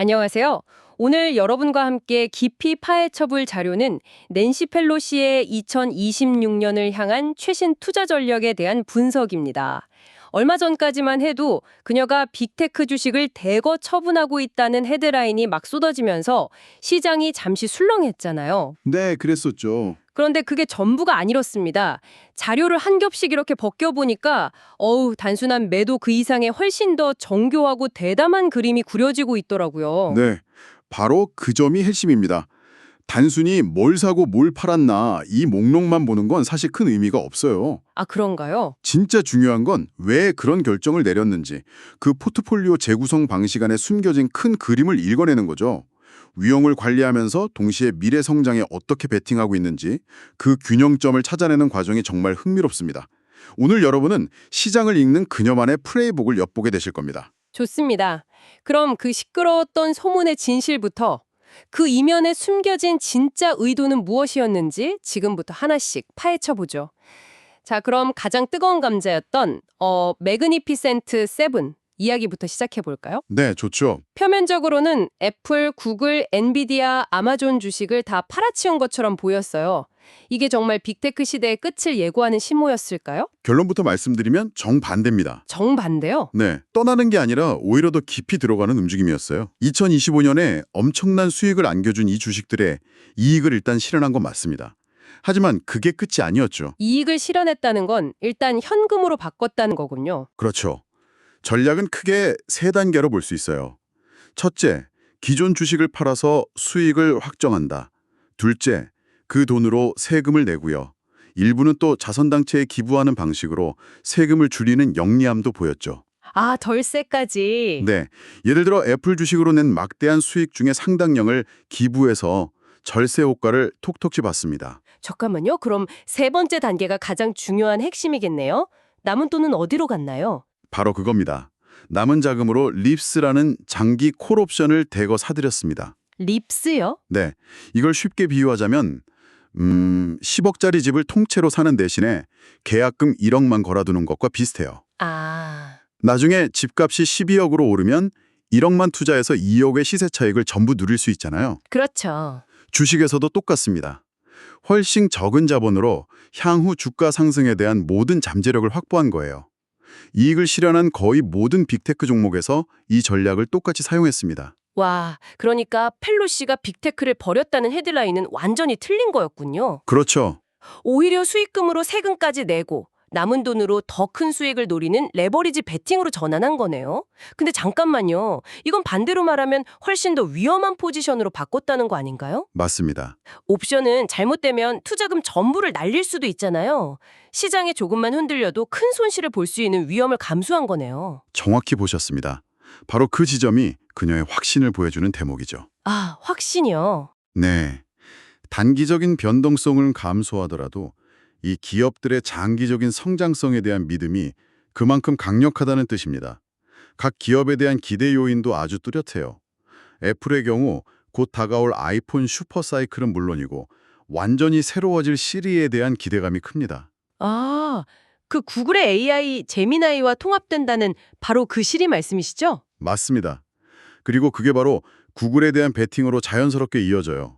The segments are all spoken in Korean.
안녕하세요. 오늘 여러분과 함께 깊이 파헤쳐볼 자료는 낸시 펠로시의 2026년을 향한 최신 투자 전략에 대한 분석입니다. 얼마 전까지만 해도 그녀가 빅테크 주식을 대거 처분하고 있다는 헤드라인이 막 쏟아지면서 시장이 잠시 술렁했잖아요. 네, 그랬었죠. 그런데 그게 전부가 아니었습니다. 자료를 한 겹씩 이렇게 벗겨보니까 단순한 매도 그 이상의 훨씬 더 정교하고 대담한 그림이 그려지고 있더라고요. 네, 바로 그 점이 핵심입니다. 단순히 뭘 사고 뭘 팔았나 이 목록만 보는 건 사실 큰 의미가 없어요. 아, 그런가요? 진짜 중요한 건 왜 그런 결정을 내렸는지, 그 포트폴리오 재구성 방식 안에 숨겨진 큰 그림을 읽어내는 거죠. 위험을 관리하면서 동시에 미래 성장에 어떻게 베팅하고 있는지 그 균형점을 찾아내는 과정이 정말 흥미롭습니다. 오늘 여러분은 시장을 읽는 그녀만의 플레이북을 엿보게 되실 겁니다. 좋습니다. 그럼 그 시끄러웠던 소문의 진실부터 그 이면에 숨겨진 진짜 의도는 무엇이었는지 지금부터 하나씩 파헤쳐보죠. 자, 그럼 가장 뜨거운 감자였던 매그니피센트 세븐 이야기부터 시작해볼까요? 네, 좋죠. 표면적으로는 애플, 구글, 엔비디아, 아마존 주식을 다 팔아치운 것처럼 보였어요. 이게 정말 빅테크 시대의 끝을 예고하는 신호였을까요? 결론부터 말씀드리면 정반대입니다. 정반대요? 네, 떠나는 게 아니라 오히려 더 깊이 들어가는 움직임이었어요. 2025년에 엄청난 수익을 안겨준 이 주식들의 이익을 일단 실현한 건 맞습니다. 하지만 그게 끝이 아니었죠. 이익을 실현했다는 건 일단 현금으로 바꿨다는 거군요. 그렇죠. 전략은 크게 세 단계로 볼 수 있어요. 첫째, 기존 주식을 팔아서 수익을 확정한다. 둘째, 그 돈으로 세금을 내고요. 일부는 또 자선단체에 기부하는 방식으로 세금을 줄이는 영리함도 보였죠. 아, 덜세까지. 네, 예를 들어 애플 주식으로 낸 막대한 수익 중에 상당량을 기부해서 절세 효과를 톡톡히 봤습니다. 잠깐만요. 그럼 세 번째 단계가 가장 중요한 핵심이겠네요. 남은 돈은 어디로 갔나요? 바로 그겁니다. 남은 자금으로 립스라는 장기 콜옵션을 대거 사들였습니다. 립스요? 네, 이걸 쉽게 비유하자면 10억짜리 집을 통째로 사는 대신에 계약금 1억만 걸어두는 것과 비슷해요. 아, 나중에 집값이 12억으로 오르면 1억만 투자해서 2억의 시세 차익을 전부 누릴 수 있잖아요. 그렇죠. 주식에서도 똑같습니다. 훨씬 적은 자본으로 향후 주가 상승에 대한 모든 잠재력을 확보한 거예요. 이익을 실현한 거의 모든 빅테크 종목에서 이 전략을 똑같이 사용했습니다. 와, 그러니까 펠로시가 빅테크를 버렸다는 헤드라인은 완전히 틀린 거였군요. 그렇죠. 오히려 수익금으로 세금까지 내고 남은 돈으로 더 큰 수익을 노리는 레버리지 베팅으로 전환한 거네요. 근데 잠깐만요. 이건 반대로 말하면 훨씬 더 위험한 포지션으로 바꿨다는 거 아닌가요? 맞습니다. 옵션은 잘못되면 투자금 전부를 날릴 수도 있잖아요. 시장에 조금만 흔들려도 큰 손실을 볼 수 있는 위험을 감수한 거네요. 정확히 보셨습니다. 바로 그 지점이 그녀의 확신을 보여주는 대목이죠. 아, 확신이요. 네. 단기적인 변동성을 감소하더라도 이 기업들의 장기적인 성장성에 대한 믿음이 그만큼 강력하다는 뜻입니다. 각 기업에 대한 기대 요인도 아주 뚜렷해요. 애플의 경우 곧 다가올 아이폰 슈퍼 사이클은 물론이고 완전히 새로워질 시리에 대한 기대감이 큽니다. 아, 그 구글의 AI 제미나이와 통합된다는 바로 그 시리 말씀이시죠? 맞습니다. 그리고 그게 바로 구글에 대한 베팅으로 자연스럽게 이어져요.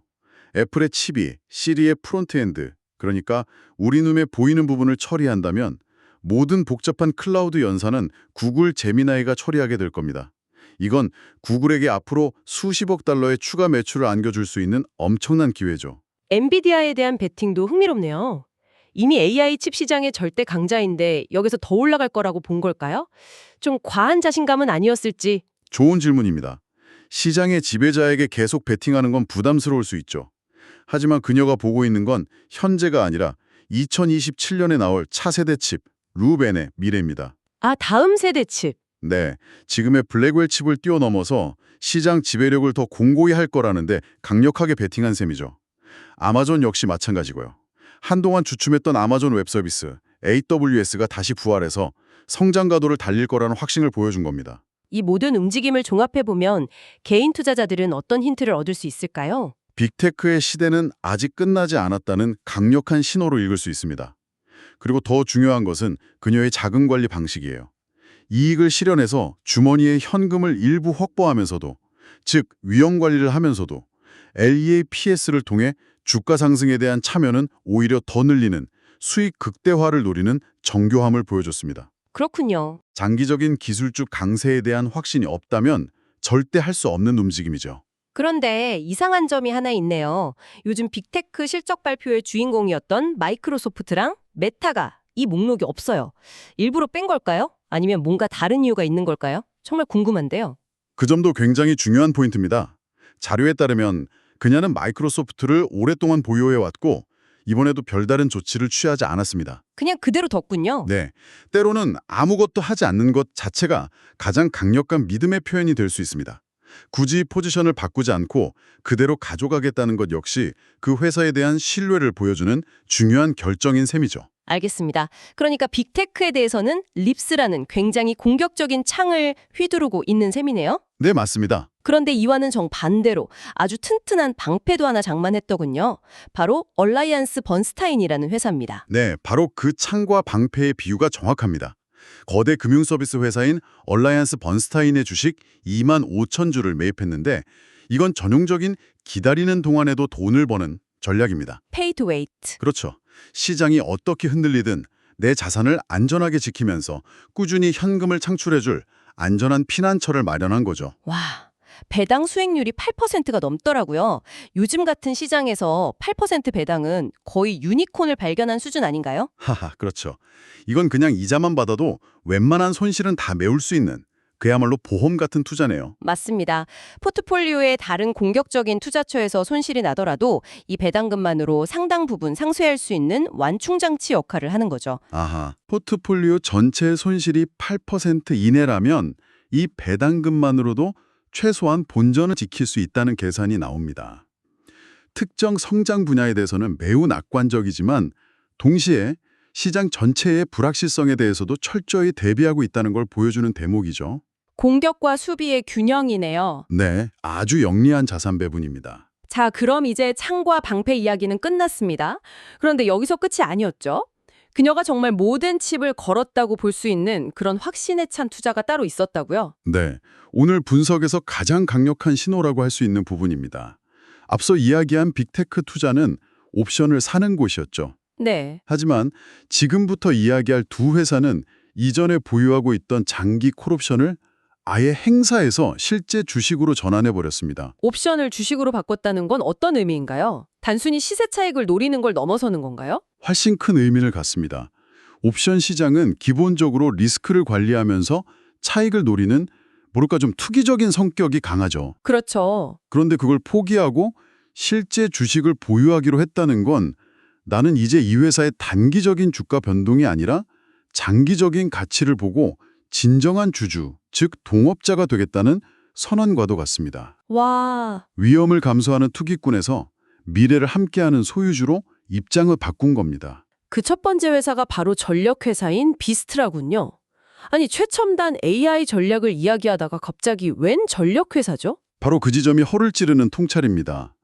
애플의 칩이 시리의 프론트엔드, 그러니까 우리 눈에 보이는 부분을 처리한다면 모든 복잡한 클라우드 연산은 구글 제미나이가 처리하게 될 겁니다. 이건 구글에게 앞으로 수십억 달러의 추가 매출을 안겨줄 수 있는 엄청난 기회죠. 엔비디아에 대한 베팅도 흥미롭네요. 이미 AI 칩 시장의 절대 강자인데 여기서 더 올라갈 거라고 본 걸까요? 좀 과한 자신감은 아니었을지. 좋은 질문입니다. 시장의 지배자에게 계속 베팅하는 건 부담스러울 수 있죠. 하지만 그녀가 보고 있는 건 현재가 아니라 2027년에 나올 차세대 칩, 루벤의 미래입니다. 아, 다음 세대 칩. 네, 지금의 블랙웰 칩을 뛰어넘어서 시장 지배력을 더 공고히 할 거라는데 강력하게 베팅한 셈이죠. 아마존 역시 마찬가지고요. 한동안 주춤했던 아마존 웹서비스, AWS가 다시 부활해서 성장 가도를 달릴 거라는 확신을 보여준 겁니다. 이 모든 움직임을 종합해보면 개인 투자자들은 어떤 힌트를 얻을 수 있을까요? 빅테크의 시대는 아직 끝나지 않았다는 강력한 신호로 읽을 수 있습니다. 그리고 더 중요한 것은 그녀의 자금 관리 방식이에요. 이익을 실현해서 주머니에 현금을 일부 확보하면서도 즉 위험 관리를 하면서도 LEAPS를 통해 주가 상승에 대한 참여는 오히려 더 늘리는 수익 극대화를 노리는 정교함을 보여줬습니다. 그렇군요. 장기적인 기술주 강세에 대한 확신이 없다면 절대 할 수 없는 움직임이죠. 그런데 이상한 점이 하나 있네요. 요즘 빅테크 실적 발표의 주인공이었던 마이크로소프트랑 메타가 이 목록이 없어요. 일부러 뺀 걸까요? 아니면 뭔가 다른 이유가 있는 걸까요? 정말 궁금한데요. 그 점도 굉장히 중요한 포인트입니다. 자료에 따르면 그녀는 마이크로소프트를 오랫동안 보유해왔고 이번에도 별다른 조치를 취하지 않았습니다. 그냥 그대로 뒀군요. 네, 때로는 아무것도 하지 않는 것 자체가 가장 강력한 믿음의 표현이 될 수 있습니다. 굳이 포지션을 바꾸지 않고 그대로 가져가겠다는 것 역시 그 회사에 대한 신뢰를 보여주는 중요한 결정인 셈이죠. 알겠습니다. 그러니까 빅테크에 대해서는 립스라는 굉장히 공격적인 창을 휘두르고 있는 셈이네요. 네, 맞습니다. 그런데 이와는 정반대로 아주 튼튼한 방패도 하나 장만했더군요. 바로 얼라이언스 번스타인이라는 회사입니다. 네, 바로 그 창과 방패의 비유가 정확합니다. 거대 금융서비스 회사인 얼라이언스 번스타인의 주식 2만 5천 주를 매입했는데 이건 전형적인 기다리는 동안에도 돈을 버는 전략입니다. Pay to wait. 그렇죠. 시장이 어떻게 흔들리든 내 자산을 안전하게 지키면서 꾸준히 현금을 창출해줄 안전한 피난처를 마련한 거죠. 와, 배당 수익률이 8%가 넘더라고요. 요즘 같은 시장에서 8% 배당은 거의 유니콘을 발견한 수준 아닌가요? 하하, 그렇죠. 이건 그냥 이자만 받아도 웬만한 손실은 다 메울 수 있는 그야말로 보험 같은 투자네요. 맞습니다. 포트폴리오의 다른 공격적인 투자처에서 손실이 나더라도 이 배당금만으로 상당 부분 상쇄할 수 있는 완충장치 역할을 하는 거죠. 아하, 포트폴리오 전체 손실이 8% 이내라면 이 배당금만으로도 최소한 본전을 지킬 수 있다는 계산이 나옵니다. 특정 성장 분야에 대해서는 매우 낙관적이지만 동시에 시장 전체의 불확실성에 대해서도 철저히 대비하고 있다는 걸 보여주는 대목이죠. 공격과 수비의 균형이네요. 네, 아주 영리한 자산 배분입니다. 자, 그럼 이제 창과 방패 이야기는 끝났습니다. 그런데 여기서 끝이 아니었죠. 그녀가 정말 모든 칩을 걸었다고 볼 수 있는 그런 확신에 찬 투자가 따로 있었다고요? 네, 오늘 분석에서 가장 강력한 신호라고 할 수 있는 부분입니다. 앞서 이야기한 빅테크 투자는 옵션을 사는 곳이었죠. 네. 하지만 지금부터 이야기할 두 회사는 이전에 보유하고 있던 장기 콜옵션을 아예 행사해서 실제 주식으로 전환해버렸습니다. 옵션을 주식으로 바꿨다는 건 어떤 의미인가요? 단순히 시세 차익을 노리는 걸 넘어서는 건가요? 훨씬 큰 의미를 갖습니다. 옵션 시장은 기본적으로 리스크를 관리하면서 차익을 노리는 뭐랄까 좀 투기적인 성격이 강하죠. 그렇죠. 그런데 그걸 포기하고 실제 주식을 보유하기로 했다는 건 나는 이제 이 회사의 단기적인 주가 변동이 아니라 장기적인 가치를 보고 진정한 주주, 즉 동업자가 되겠다는 선언과도 같습니다. 와, 위험을 감수하는 투기꾼에서 미래를 함께하는 소유주로 입장을 바꾼 겁니다. 그 첫 번째 회사가 바로 전력회사인 비스트라군요. 아니, 최첨단 AI 전략을 이야기하다가 갑자기 웬 전력회사죠? 바로 그 지점이 허를 찌르는 통찰입니다.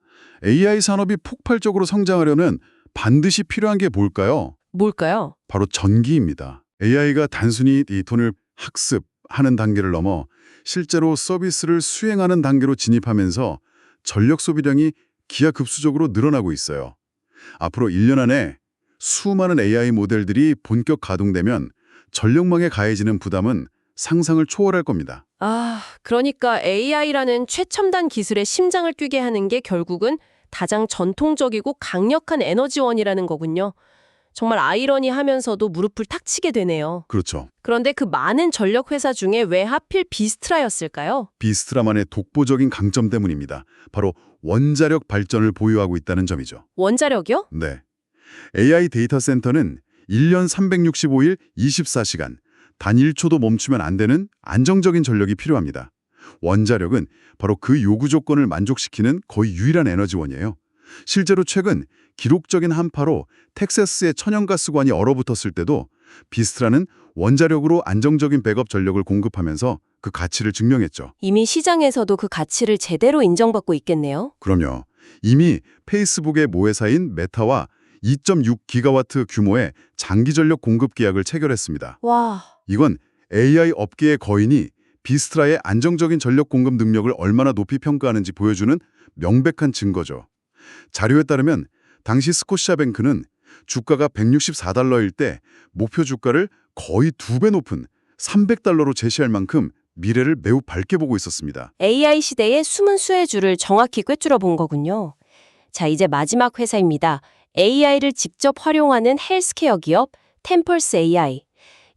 AI 산업이 폭발적으로 성장하려면 반드시 필요한 게 뭘까요? 뭘까요? 바로 전기입니다. AI가 단순히 이 돈을 학습하는 단계를 넘어 실제로 서비스를 수행하는 단계로 진입하면서 전력 소비량이 기하급수적으로 늘어나고 있어요. 앞으로 1년 안에 수많은 AI 모델들이 본격 가동되면 전력망에 가해지는 부담은 상상을 초월할 겁니다. 아, 그러니까 AI라는 최첨단 기술의 심장을 뛰게 하는 게 결국은 가장 전통적이고 강력한 에너지원이라는 거군요. 정말 아이러니하면서도 무릎을 탁 치게 되네요. 그렇죠. 그런데 그 많은 전력 회사 중에 왜 하필 비스트라였을까요? 비스트라만의 독보적인 강점 때문입니다. 바로 원자력 발전을 보유하고 있다는 점이죠. 원자력이요? 네. AI 데이터 센터는 1년 365일 24시간, 단 1초도 멈추면 안 되는 안정적인 전력이 필요합니다. 원자력은 바로 그 요구 조건을 만족시키는 거의 유일한 에너지원이에요. 실제로 최근 기록적인 한파로 텍사스의 천연가스관이 얼어붙었을 때도 비스트라는 원자력으로 안정적인 백업 전력을 공급하면서 그 가치를 증명했죠. 이미 시장에서도 그 가치를 제대로 인정받고 있겠네요. 그럼요. 이미 페이스북의 모회사인 메타와 2.6기가와트 규모의 장기 전력 공급 계약을 체결했습니다. 와, 이건 AI 업계의 거인이 비스트라의 안정적인 전력 공급 능력을 얼마나 높이 평가하는지 보여주는 명백한 증거죠. 자료에 따르면 당시 스코시아뱅크는 주가가 $164일 때 목표 주가를 거의 2배 높은 $300로 제시할 만큼 미래를 매우 밝게 보고 있었습니다. AI 시대의 숨은 수혜주를 정확히 꿰뚫어 본 거군요. 자, 이제 마지막 회사입니다. AI를 직접 활용하는 헬스케어 기업 템펄스 AI.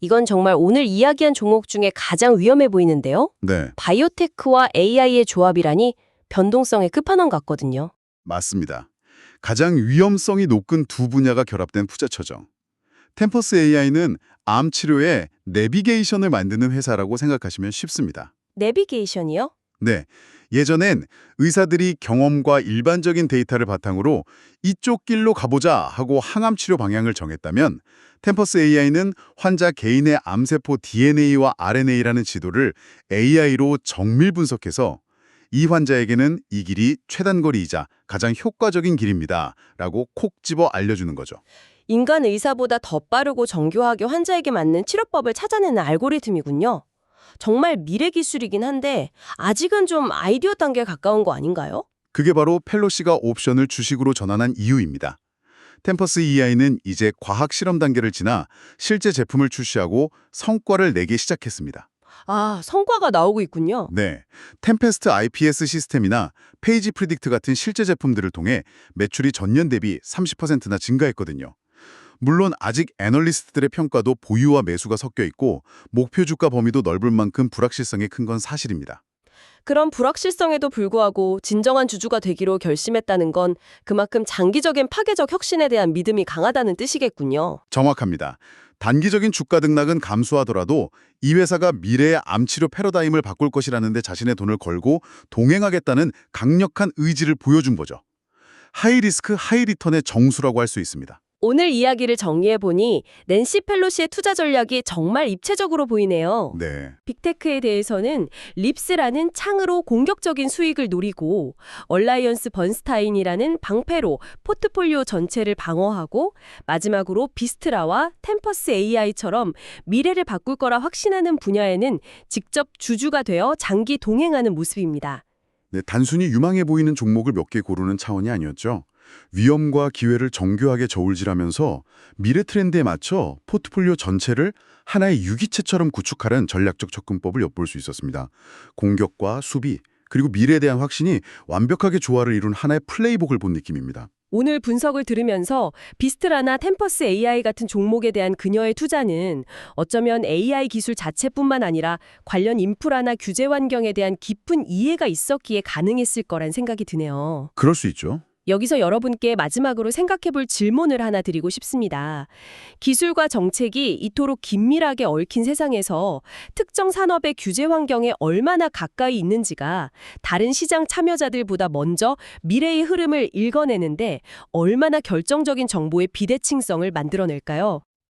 이건 정말 오늘 이야기한 종목 중에 가장 위험해 보이는데요. 네, 바이오테크와 AI의 조합이라니 변동성의 끝판왕 같거든요. 맞습니다. 가장 위험성이 높은 두 분야가 결합된 투자처죠. 템퍼스 AI는 암 치료에 내비게이션을 만드는 회사라고 생각하시면 쉽습니다. 내비게이션이요? 네, 예전엔 의사들이 경험과 일반적인 데이터를 바탕으로 이쪽 길로 가보자 하고 항암 치료 방향을 정했다면 템퍼스 AI는 환자 개인의 암세포 DNA와 RNA라는 지도를 AI로 정밀 분석해서 이 환자에게는 이 길이 최단거리이자 가장 효과적인 길입니다 라고 콕 집어 알려주는 거죠. 인간 의사보다 더 빠르고 정교하게 환자에게 맞는 치료법을 찾아내는 알고리즘이군요. 정말 미래 기술이긴 한데 아직은 좀 아이디어 단계에 가까운 거 아닌가요? 그게 바로 펠로시가 옵션을 주식으로 전환한 이유입니다. 템퍼스 AI는 이제 과학 실험 단계를 지나 실제 제품을 출시하고 성과를 내기 시작했습니다. 아, 성과가 나오고 있군요. 네, 템페스트 IPS 시스템이나 페이지 프리딕트 같은 실제 제품들을 통해 매출이 전년 대비 30%나 증가했거든요. 물론 아직 애널리스트들의 평가도 보유와 매수가 섞여 있고 목표 주가 범위도 넓을 만큼 불확실성이 큰 건 사실입니다. 그런 불확실성에도 불구하고 진정한 주주가 되기로 결심했다는 건 그만큼 장기적인 파괴적 혁신에 대한 믿음이 강하다는 뜻이겠군요. 정확합니다. 단기적인 주가 등락은 감소하더라도 이 회사가 미래의 암치료 패러다임을 바꿀 것이라는 데 자신의 돈을 걸고 동행하겠다는 강력한 의지를 보여준 거죠. 하이 리스크, 하이 리턴의 정수라고 할 수 있습니다. 오늘 이야기를 정리해보니 낸시 펠로시의 투자 전략이 정말 입체적으로 보이네요. 네, 빅테크에 대해서는 립스라는 창으로 공격적인 수익을 노리고 얼라이언스 번스타인이라는 방패로 포트폴리오 전체를 방어하고 마지막으로 비스트라와 템퍼스 AI처럼 미래를 바꿀 거라 확신하는 분야에는 직접 주주가 되어 장기 동행하는 모습입니다. 네, 단순히 유망해 보이는 종목을 몇 개 고르는 차원이 아니었죠. 위험과 기회를 정교하게 저울질하면서 미래 트렌드에 맞춰 포트폴리오 전체를 하나의 유기체처럼 구축하는 전략적 접근법을 엿볼 수 있었습니다. 공격과 수비, 그리고 미래에 대한 확신이 완벽하게 조화를 이룬 하나의 플레이복을 본 느낌입니다. 오늘 분석을 들으면서 비스트라나 템퍼스 AI 같은 종목에 대한 그녀의 투자는 어쩌면 AI 기술 자체뿐만 아니라 관련 인프라나 규제 환경에 대한 깊은 이해가 있었기에 가능했을 거란 생각이 드네요. 그럴 수 있죠. 여기서 여러분께 마지막으로 생각해볼 질문을 하나 드리고 싶습니다. 기술과 정책이 이토록 긴밀하게 얽힌 세상에서 특정 산업의 규제 환경에 얼마나 가까이 있는지가 다른 시장 참여자들보다 먼저 미래의 흐름을 읽어내는데 얼마나 결정적인 정보의 비대칭성을 만들어낼까요?